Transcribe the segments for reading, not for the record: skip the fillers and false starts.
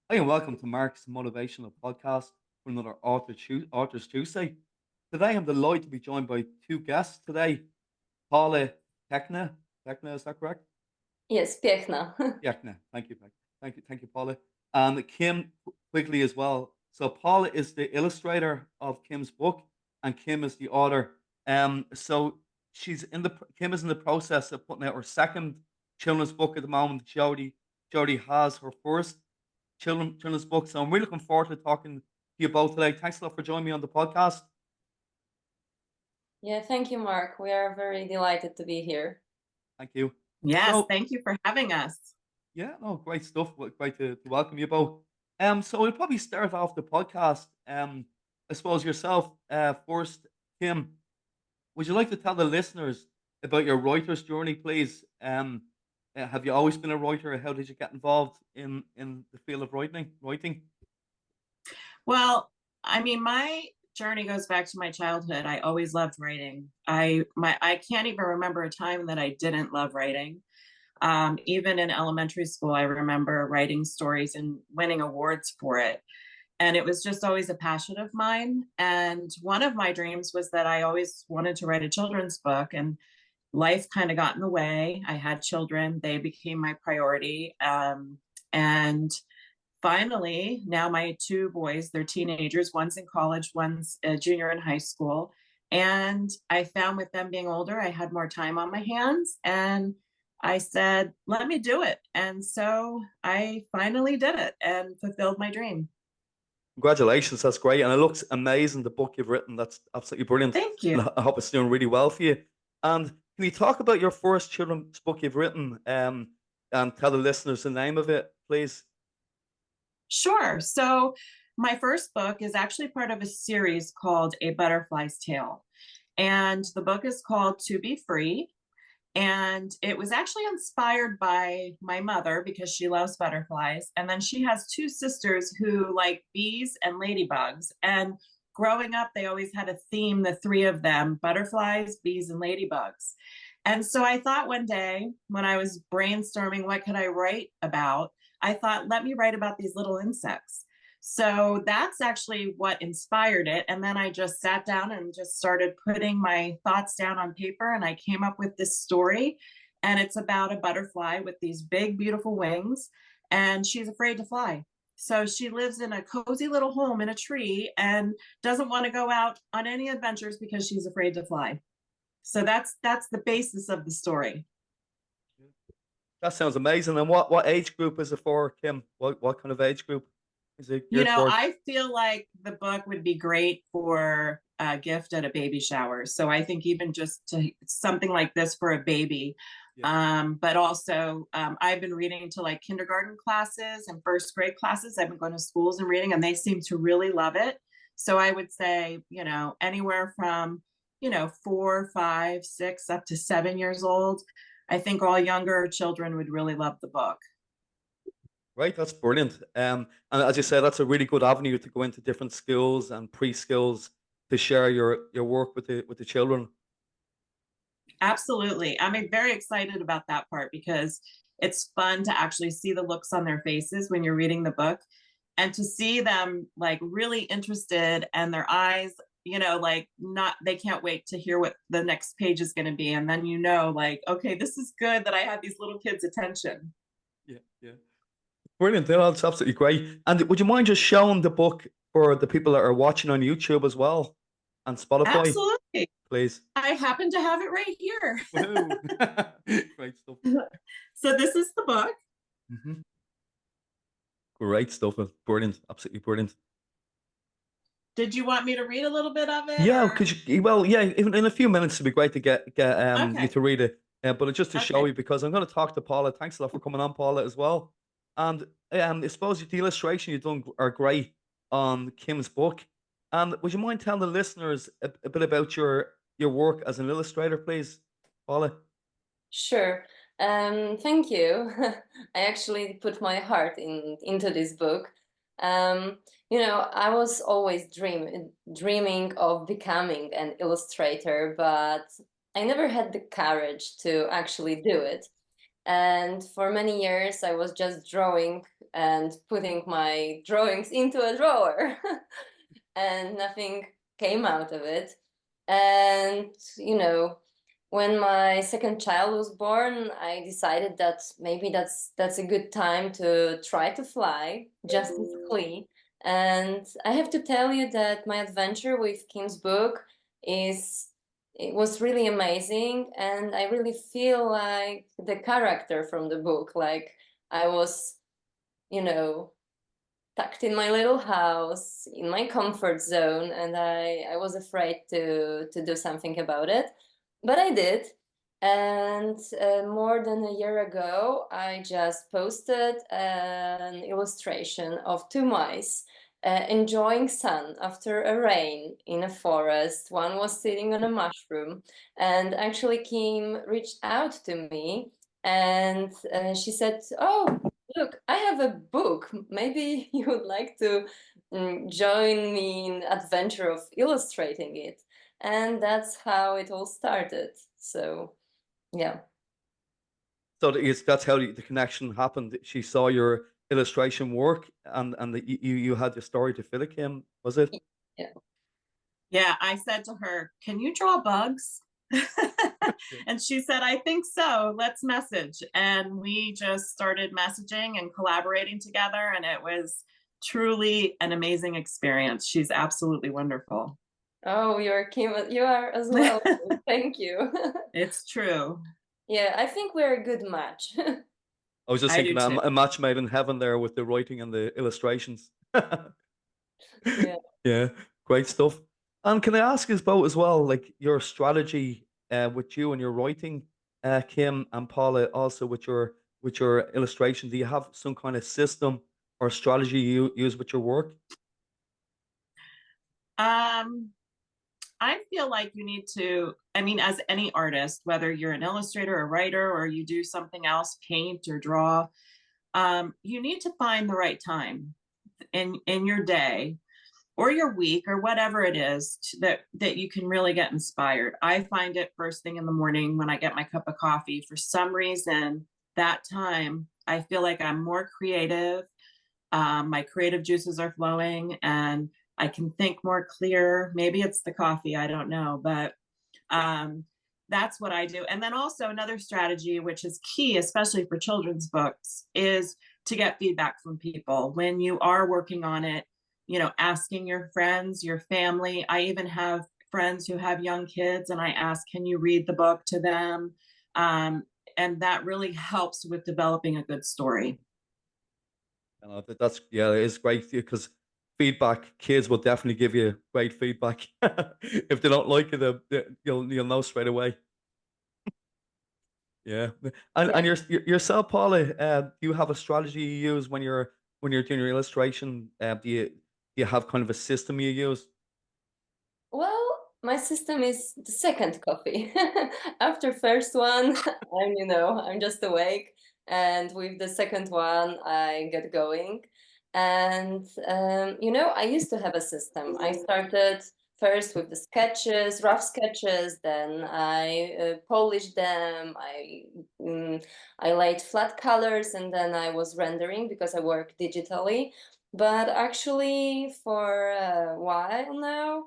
Hi, and welcome to Mark's Motivational Podcast for another Authors Tuesday. Today, I'm delighted to be joined by two guests today. Paula Piechna. Piechna, is that correct? Yes, Piechna. Piechna. Thank you, thank you, Paula. And Kim Quigley as well. So Paula is the illustrator of Kim's book, and Kim is the author. So Kim is in the process of putting out her second children's book at the moment. She already has her first children's book. So I'm really looking forward to talking to you both today. Thanks a lot for joining me on the podcast. Yeah, thank you, Mark. We are very delighted to be here. Thank you. Yes, So thank you for having us. yeah, no, great stuff. Great to welcome you both. So we'll probably start off the podcast. I suppose yourself first, Kim. Would you like to tell the listeners about your writer's journey, please? Have you always been a writer? How did you get involved in the field of writing? Well, I mean, my journey goes back to my childhood. I always loved writing. I can't even remember a time that I didn't love writing. Even in elementary school, I remember writing stories and winning awards for it. And it was just always a passion of mine. And one of my dreams was that I always wanted to write a children's book, and life kind of got in the way. I had children, they became my priority. And finally, now my two boys, they're teenagers. One's in college, one's a junior in high school. And I found with them being older, I had more time on my hands. And I said, let me do it. And so I finally did it and fulfilled my dream. Congratulations, that's great, and it looks amazing. The book you've written, that's absolutely brilliant, Thank you. and I hope it's doing really well for you. And can you talk about your first children's book you've written, and tell the listeners the name of it, please? Sure. So my first book is actually part of a series called A Butterfly's Tale. And the book is called To Be Free. And it was actually inspired by my mother because she loves butterflies. And then she has two sisters who like bees and ladybugs. And growing up, they always had a theme, the three of them: butterflies, bees, and ladybugs. And so I thought one day when I was brainstorming what could I write about, I thought, let me write about these little insects. So that's actually what inspired it. And then I just sat down and just started putting my thoughts down on paper, and I came up with this story. And it's about a butterfly with these big, beautiful wings, and she's afraid to fly. So she lives in a cozy little home in a tree and doesn't want to go out on any adventures because she's afraid to fly. So that's the basis of the story. That sounds amazing. And what age group is it for, Kim? What kind of age group is it You geared know, towards? I feel like the book would be great for a gift at a baby shower. So I think even just to something like this for a baby. Yeah. But also, I've been reading to like kindergarten classes and first grade classes. I've been going to schools and reading, and they seem to really love it. So I would say, anywhere from, 4, 5, 6, up to 7 years old. I think all younger children would really love the book. Right, that's brilliant. And as you said, that's a really good avenue to go into different skills and pre-skills to share your work with the children. Absolutely. I'm very excited about that part because it's fun to actually see the looks on their faces when you're reading the book, and to see them like really interested, and their eyes, like not, they can't wait to hear what the next page is going to be. And then, like, okay, this is good that I had these little kids' attention. Yeah, yeah. Brilliant. Yeah, that's absolutely great. And would you mind just showing the book for the people that are watching on YouTube as well and Spotify, Absolutely. please? I happen to have it right here. Woohoo! Great stuff. So this is the book. Hmm. Great stuff. Brilliant. Absolutely brilliant. Did you want me to read a little bit of it, Yeah, or? because well, yeah, in a few minutes it'd be great to get you Okay. to read it. But just to show Okay. you, because I'm going to talk to Paula. Thanks a lot for coming on, Paula, as well. And I suppose the illustration you've done are great on Kim's book. And would you mind telling the listeners a bit about your work as an illustrator, please, Paula? Sure. Thank you. I actually put my heart into this book. I was always dreaming of becoming an illustrator, but I never had the courage to actually do it. And for many years, I was just drawing and putting my drawings into a drawer. And nothing came out of it. And, you know, when my second child was born, I decided that maybe that's a good time to try to fly just physically. And I have to tell you that my adventure with Kim's book it was really amazing, and I really feel like the character from the book, like I was, you know, tucked in my little house in my comfort zone, and I was afraid to do something about it, but I did. And more than a year ago, I just posted an illustration of two mice enjoying sun after a rain in a forest. One was sitting on a mushroom, and actually Kim reached out to me, and she said, "Oh, look, I have a book. Maybe you would like to join me in adventure of illustrating it." And that's how it all started. So, yeah. So that's how the connection happened. She saw your illustration work, and you had your story to fill it, Kim, was it? Yeah. Yeah, I said to her, "Can you draw bugs?" And she said, "I think so. Let's message." And we just started messaging and collaborating together, and it was truly an amazing experience. She's absolutely wonderful. Oh, you're Kim. You are as well. Thank you. It's true. Yeah, I think we're a good match. I was just I do thinking too. a match made in heaven there with the writing and the illustrations. Yeah. Yeah, great stuff. And can I ask as well, like your strategy with you and your writing, Kim and Paula, also with your illustration, do you have some kind of system or strategy you use with your work? Um, I feel like you need to, I mean, as any artist, whether you're an illustrator, a writer, or you do something else, paint or draw, you need to find the right time in your day or your week or whatever it is that you can really get inspired. I find it first thing in the morning when I get my cup of coffee. For some reason, that time I feel like I'm more creative. My creative juices are flowing and I can think more clear. Maybe it's the coffee, I don't know, but um, that's what I do. And then also another strategy, which is key, especially for children's books, is to get feedback from people when you are working on it. You know, asking your friends, your family. I even have friends who have young kids, and I ask, "Can you read the book to them?" Um, and that really helps with developing a good story. And that's yeah, it is great because feedback, kids will definitely give you great feedback. If they don't like it, you'll know straight away. Yeah, and Yeah. yourself, Paula, do you have a strategy you use when you're doing your illustration? Do you have kind of a system you use? Well, my system is the second coffee. After first one, I'm just awake, and with the second one, I get going. And I used to have a system. I started first with the sketches, rough sketches, then I polished them. I laid flat colors, and then I was rendering because I work digitally. But actually, for a while now,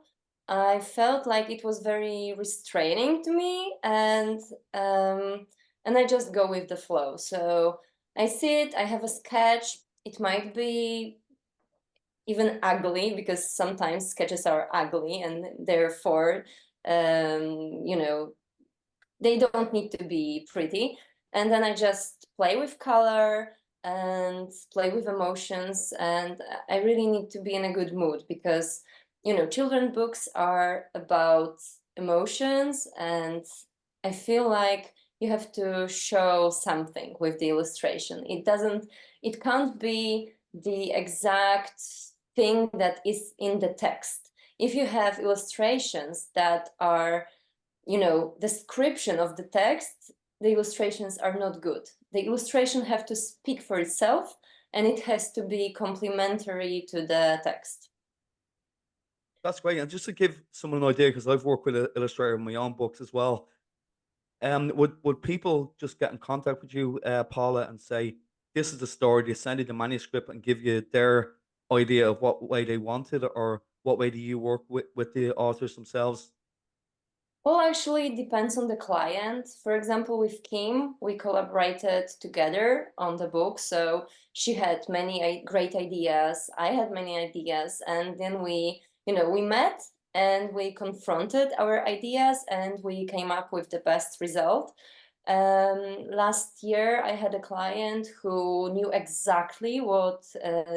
I felt like it was very restraining to me, and I just go with the flow. So I sit, I have a sketch. It might be even ugly because sometimes sketches are ugly, and therefore, you know, they don't need to be pretty. And then I just play with color and play with emotions, and I really need to be in a good mood because children books are about emotions, and I feel like you have to show something with the illustration. It can't be the exact thing that is in the text. If you have illustrations that are description of the text, the illustrations are not good. The illustration have to speak for itself, and it has to be complementary to the text. That's great. And just to give someone an idea, because I've worked with an illustrator in my own books as well. Would people just get in contact with you, Paula, and say this is the story. They send you the manuscript and give you their idea of what way they want it, or what way do you work with the authors themselves? Well, actually, it depends on the client. For example, with Kim, we collaborated together on the book. So she had many great ideas. I had many ideas. And then we met and we confronted our ideas and we came up with the best result. Last year, I had a client who knew exactly what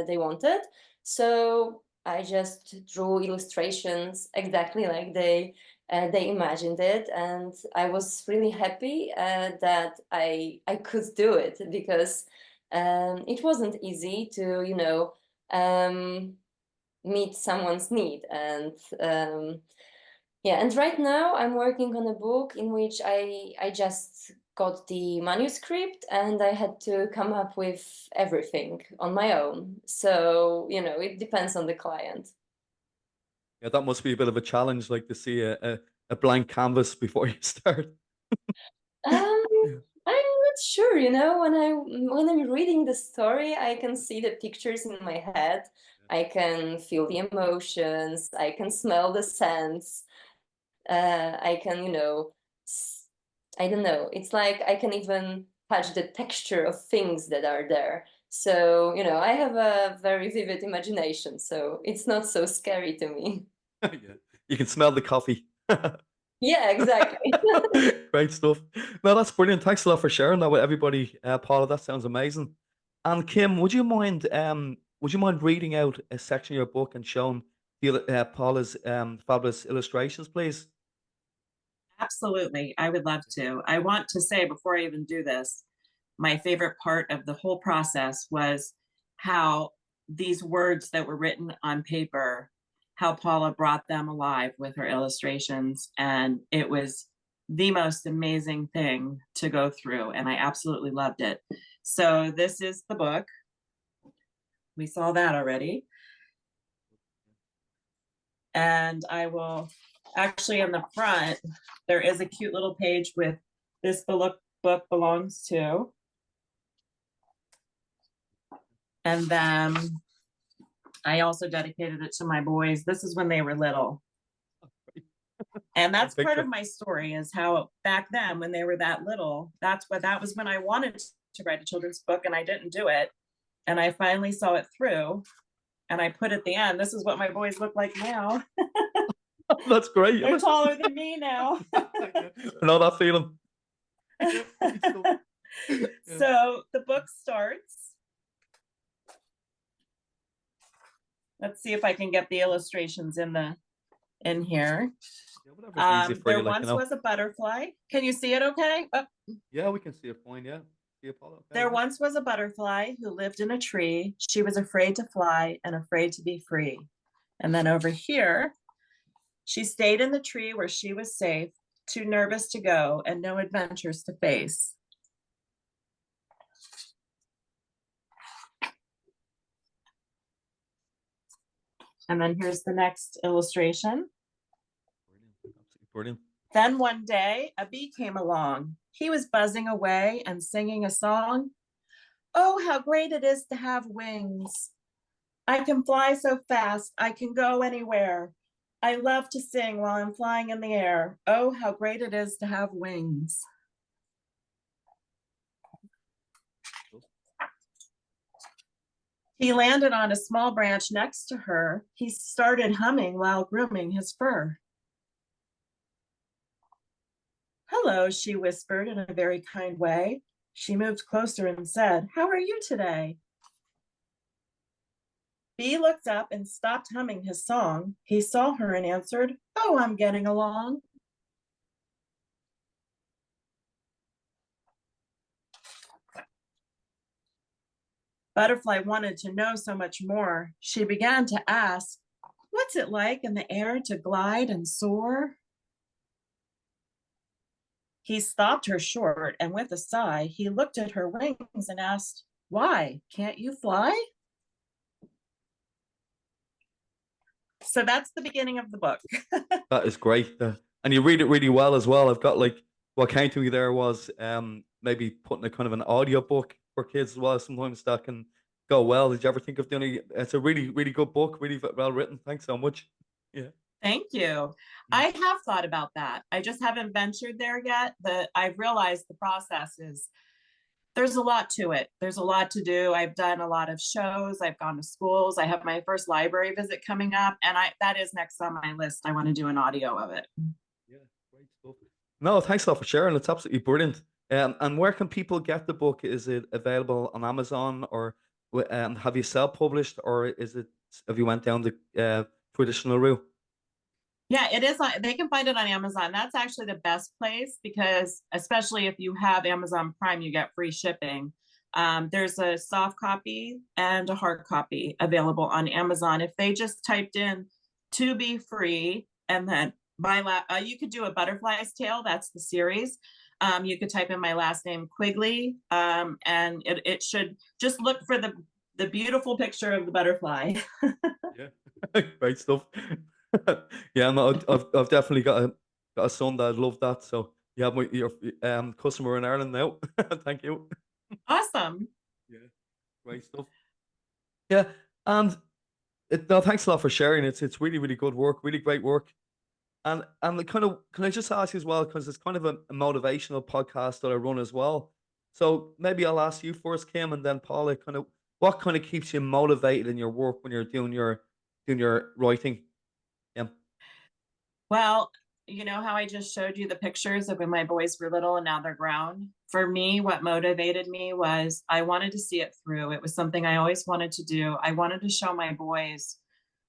they wanted. So I just drew illustrations exactly like they imagined it, and I was really happy that I could do it, because it wasn't easy to meet someone's need. And yeah, and right now I'm working on a book in which I just got the manuscript and I had to come up with everything on my own. So it depends on the client. Yeah, that must be a bit of a challenge, like to see a blank canvas before you start. Um, Yeah. I'm not sure, when I'm reading the story, I can see the pictures in my head. I can feel the emotions. I can smell the scents. I can, s- I don't know. It's like I can even touch the texture of things that are there. So, I have a very vivid imagination, so it's not so scary to me. Yeah. You can smell the coffee. Yeah, exactly. Great stuff. No, that's brilliant. Thanks a lot for sharing that with everybody, Paula. That sounds amazing. And Kim, would you mind reading out a section of your book and showing Paula's fabulous illustrations, please? Absolutely. I would love to. I want to say before I even do this, my favorite part of the whole process was how these words that were written on paper, how Paula brought them alive with her illustrations. And it was the most amazing thing to go through. And I absolutely loved it. So this is the book. We saw that already. And I will actually, in the front, there is a cute little page with this book belongs to. And then I also dedicated it to my boys. This is when they were little. And that's part of my story, is how back then when they were that little, that was when I wanted to write a children's book and I didn't do it. And I finally saw it through and I put at the end, this is what my boys look like now. That's great. They're taller than me now. I know that feeling. Yeah, great stuff. Yeah. So the book starts. Let's see if I can get the illustrations in here. Yeah, whatever's easy for There you, like, once was a butterfly. Can you see it okay? Oh. Yeah, we can see it fine, yeah. See it, Paula? Okay, There yeah. once was a butterfly who lived in a tree. She was afraid to fly and afraid to be free. And then over here, she stayed in the tree where she was safe, too nervous to go and no adventures to face. And then here's the next illustration. Brilliant. Absolutely brilliant. Then one day, a bee came along. He was buzzing away and singing a song. Oh, how great it is to have wings. I can fly so fast, I can go anywhere. I love to sing while I'm flying in the air. Oh, how great it is to have wings. He landed on a small branch next to her. He started humming while grooming his fur. Hello, she whispered in a very kind way. She moved closer and said, how are you today? Bee looked up and stopped humming his song. He saw her and answered, oh, I'm getting along. Butterfly wanted to know so much more. She began to ask, what's it like in the air to glide and soar? He stopped her short, and with a sigh, he looked at her wings and asked, why, can't you fly? So that's the beginning of the book. That is great. And you read it really well as well. I've got, like, what came to me there was maybe putting a kind of an audio book for kids as well. Sometimes that can go well. Did you ever think of doing it? It's a really, really good book, really well written. Thanks so much. Yeah. Thank you. Mm. I have thought about that. I just haven't ventured there yet. I've realized the process is there's a lot to it. There's a lot to do. I've done a lot of shows. I've gone to schools. I have my first library visit coming up, and that is next on my list. I want to do an audio of it. Yeah, great stuff. No, thanks a lot for sharing. It's absolutely brilliant. And where can people get the book? Is it available on Amazon, or have you self-published, or is it have you went down the traditional route? Yeah, it is. They can find it on Amazon. That's actually the best place because, especially if you have Amazon Prime, you get free shipping. There's a soft copy and a hard copy available on Amazon. If they just typed in "to be free" and then you could do a butterfly's tail. That's the series. You could type in my last name Quigley, and it should just look for the beautiful picture of the butterfly. Yeah, great stuff. Yeah, no, I've definitely got a son that love that. So you have your customer in Ireland now. Thank you. Awesome. Yeah, great stuff. Yeah, and no, thanks a lot for sharing. It's really really good work, really great work. And the kind of can I just ask you as well because it's kind of a motivational podcast that I run as well. So maybe I'll ask you first, Kim, and then Paula. Kind of what kind of keeps you motivated in your work when you're doing your writing? Yeah. Well, you know how I just showed you the pictures of when my boys were little and now they're grown? For me, what motivated me was I wanted to see it through. It was something I always wanted to do. I wanted to show my boys,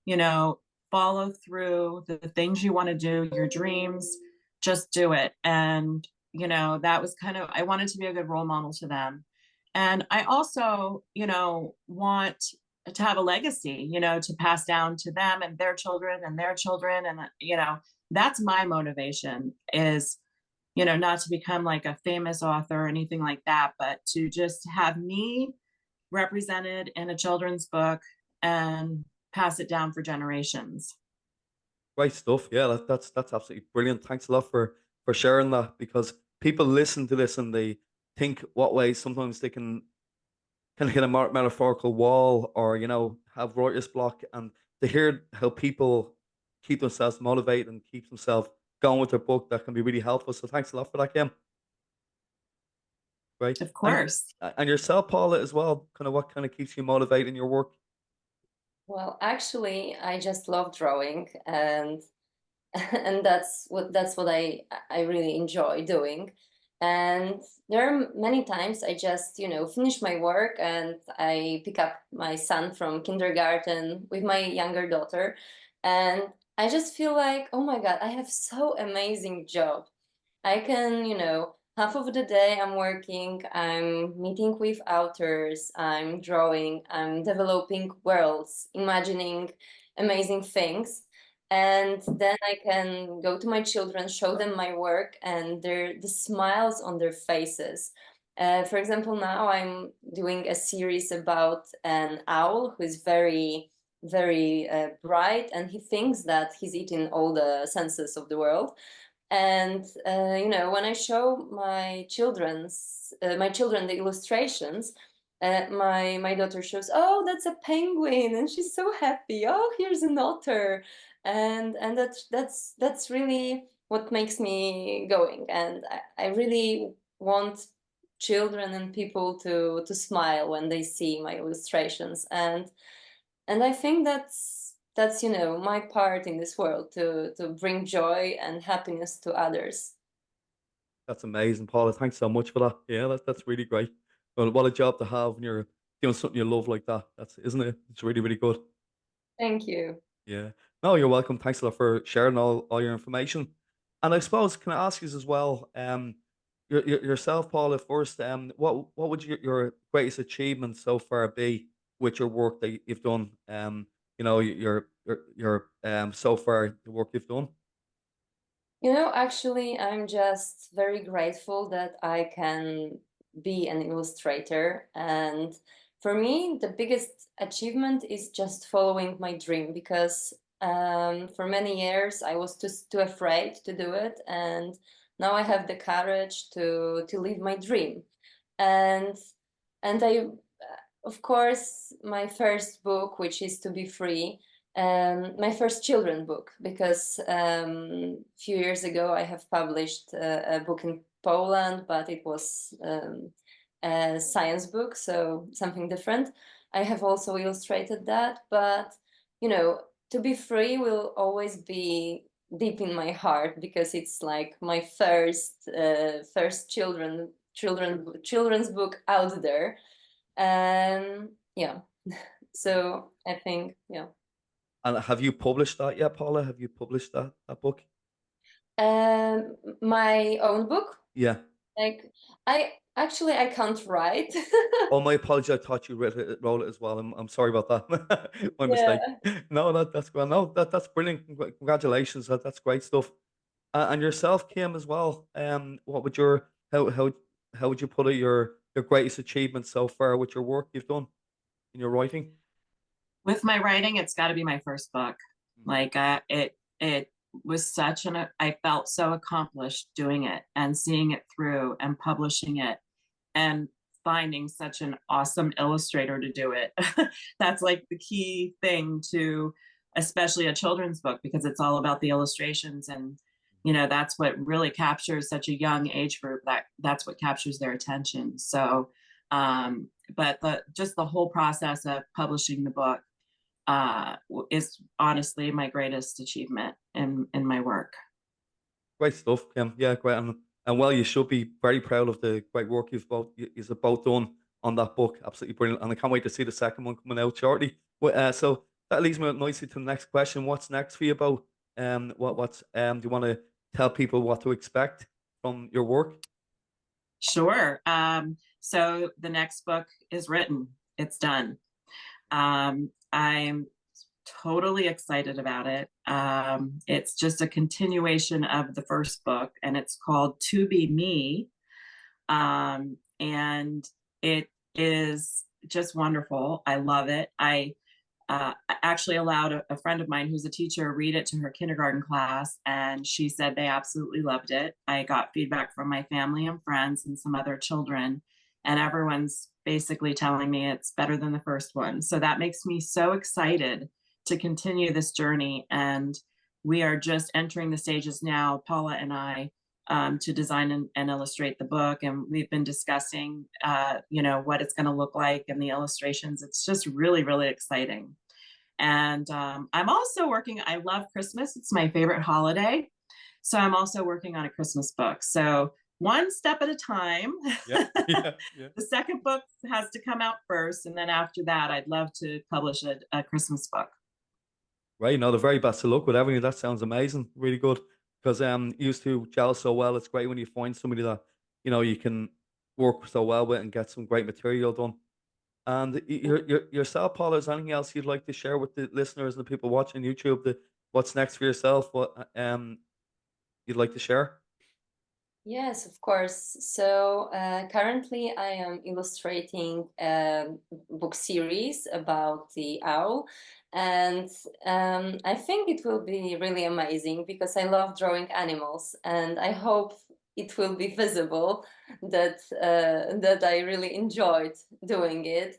you know, follow through the things you want to do, your dreams, just do it. And, that was I wanted to be a good role model to them. And I also, want to have a legacy, to pass down to them and their children and their children. And, that's my motivation is, not to become like a famous author or anything like that, but to just have me represented in a children's book and pass it down for generations. Great stuff. Yeah, that's absolutely brilliant. Thanks a lot for sharing that because people listen to this and they think what ways sometimes they can hit a metaphorical wall or have writer's block, and to hear how people keep themselves motivated and keep themselves going with their book, that can be really helpful. So thanks a lot for that, Kim. Great. Of And course. and yourself, Paula, as well. Kind of what kind of keeps you motivated in your work? Well, actually, I just love drawing, and and that's what I really enjoy doing. And there are many times I just, finish my work and I pick up my son from kindergarten with my younger daughter, and I just feel like, oh my God, I have so amazing job. I can, half of the day I'm working, I'm meeting with authors, I'm drawing, I'm developing worlds, imagining amazing things. And then I can go to my children, show them my work, and the smiles on their faces. For example, now I'm doing a series about an owl who is very, very bright, and he thinks that he's eating all the senses of the world. And when I show my children the illustrations, my daughter shows, oh, that's a penguin, and she's so happy. Oh, here's an otter, and that's really what makes me going. And I really want children and people to smile when they see my illustrations. And I think that's my part in this world, to bring joy and happiness to others. That's amazing, Paula. Thanks so much for that. Yeah, that's really great. Well, what a job to have when you're doing something you love like that. That's isn't it? It's really, really good. Thank you. Yeah. No, you're welcome. Thanks a lot for sharing all your information. And I suppose can I ask you as well, yourself, Paula, first, what would your greatest achievement so far be with your work that you've done? Your so far the work you've done. Actually, I'm just very grateful that I can be an illustrator. And for me, the biggest achievement is just following my dream, because for many years I was too afraid to do it. And now I have the courage to live my dream. And And I, of course, my first book, which is To Be Free, my first children book, because a few years ago I have published a book in Poland, but it was a science book, so something different. I have also illustrated that, but you know, To Be Free will always be deep in my heart because it's like my first children's book out there. Yeah, so I think, yeah. And have you published that yet, Paula? Have you published that book? My own book, Yeah. like I can't write. Oh, my apologies. I thought you wrote it as well. I'm sorry about that. My mistake. Yeah. No, that's good. No, that's brilliant. Congratulations. That's great stuff. And yourself, Kim, as well. What would your how would you put it, your greatest achievement so far with your work you've done in your writing? With my writing, it's got to be my first book. Mm. Like it was such an I felt so accomplished doing it and seeing it through and publishing it and finding such an awesome illustrator to do it. That's like the key thing to especially a children's book, because it's all about the illustrations, and that's what really captures such a young age group. That's what captures their attention. So but just the whole process of publishing the book is honestly my greatest achievement in my work. Great stuff, Kim. Yeah, great. And well, you should be very proud of the great work you've both done on that book. Absolutely brilliant. And I can't wait to see the second one coming out shortly. But so that leads me nicely to the next question. What's next for you, about what's do you want to tell people what to expect from your work? Sure. So the next book is written. It's done. I'm totally excited about it. It's just a continuation of the first book, and it's called To Be Me. And it is just wonderful. I love it. I actually allowed a friend of mine who's a teacher read it to her kindergarten class, and she said they absolutely loved it. I got feedback from my family and friends and some other children, and everyone's basically telling me it's better than the first one. So that makes me so excited to continue this journey. And we are just entering the stages now, Paula and I, to design and illustrate the book. And we've been discussing, what it's going to look like and the illustrations. It's just really, really exciting. And I'm also working, I love Christmas. It's my favorite holiday. So I'm also working on a Christmas book. So one step at a time. Yeah, yeah, yeah. The second book has to come out first. And then after that, I'd love to publish a Christmas book. Right, no, the very best of luck with everything. That sounds amazing, really good. Because you used to gel so well. It's great when you find somebody that you can work so well with and get some great material done. And yourself, Paula, is there anything else you'd like to share with the listeners and the people watching YouTube? What's next for yourself? What you'd like to share? Yes, of course. So currently I am illustrating a book series about the owl. And I think it will be really amazing because I love drawing animals, and I hope it will be visible that I really enjoyed doing it.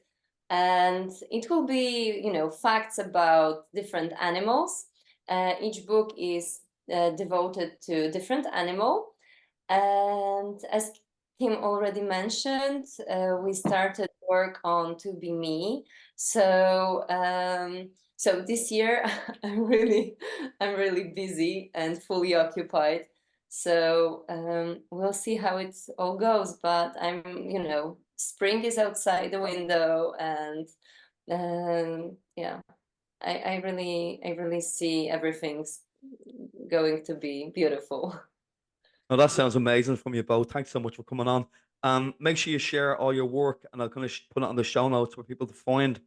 And it will be, facts about different animals. Each book is devoted to a different animal. And as Kim already mentioned, we started work on To Be Me. So this year I'm really busy and fully occupied. So we'll see how it all goes. But spring is outside the window, and yeah, I really see everything's going to be beautiful. No, that sounds amazing from you both. Thanks so much for coming on. Make sure you share all your work, and I'll kind of put it on the show notes for people to find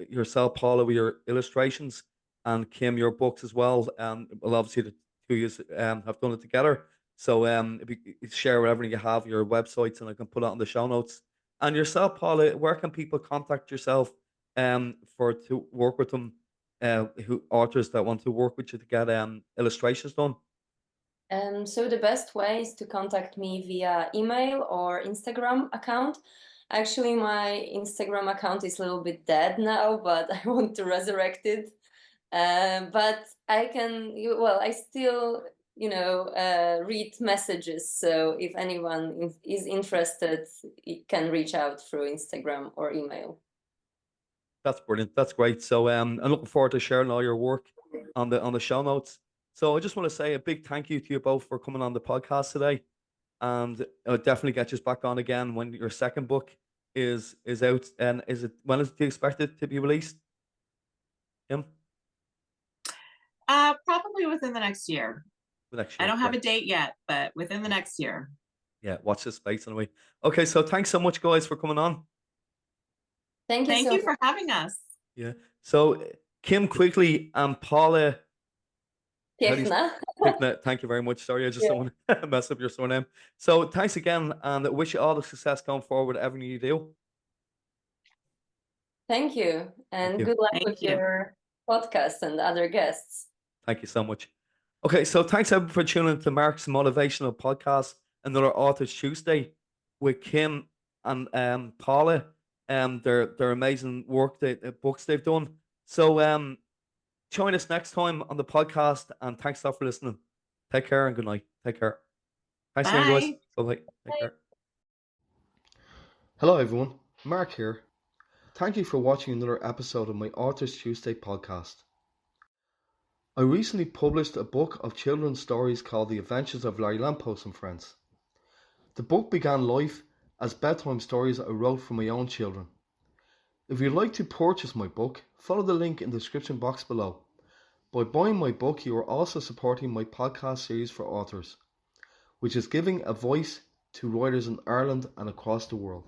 yourself, Paula, with your illustrations, and Kim, your books as well. Well, obviously the two of you have done it together. So if you share everything you have, your websites, and I can put it on the show notes. And yourself, Paula, where can people contact yourself for to work with them? Who authors that want to work with you to get illustrations done? So the best way is to contact me via email or Instagram account. Actually, my Instagram account is a little bit dead now, but I want to resurrect it. But I can, well, I still, read messages. So if anyone is interested, it can reach out through Instagram or email. That's brilliant. That's great. So I'm looking forward to sharing all your work on the show notes. So I just want to say a big thank you to you both for coming on the podcast today, and I'll definitely get you back on again when your second book is out. And when is it expected to be released? Kim? Probably within the next year. The next I year. don't have a Great. date yet, but within the next year. Yeah, watch this space anyway. Okay, so thanks so much, guys, for coming on. Thank you Thank so you much. for having us. Yeah. So Kim Quigley and Paula Piechna. Piechna, thank you very much. Sorry, I just Yeah. don't want to mess up your surname. So thanks again, and I wish you all the success going forward, whatever you do. Thank you. Thank And you. good luck Thank with you. your podcast and other guests. Thank you so much. Okay, so thanks everyone for tuning in to Mark's Motivational Podcast, another Authors Tuesday with Kim and Paula. Their amazing work, books they've done. So join us next time on the podcast, and thanks a lot for listening. Take care and good night. Take care. Thanks again, guys. Bye. Bye-bye. Take care. Hello, everyone. Mark here. Thank you for watching another episode of my Authors Tuesday podcast. I recently published a book of children's stories called The Adventures of Larry Lamppost and Friends. The book began life as bedtime stories I wrote for my own children. If you'd like to purchase my book, follow the link in the description box below. By buying my book, you are also supporting my podcast series for authors, which is giving a voice to writers in Ireland and across the world.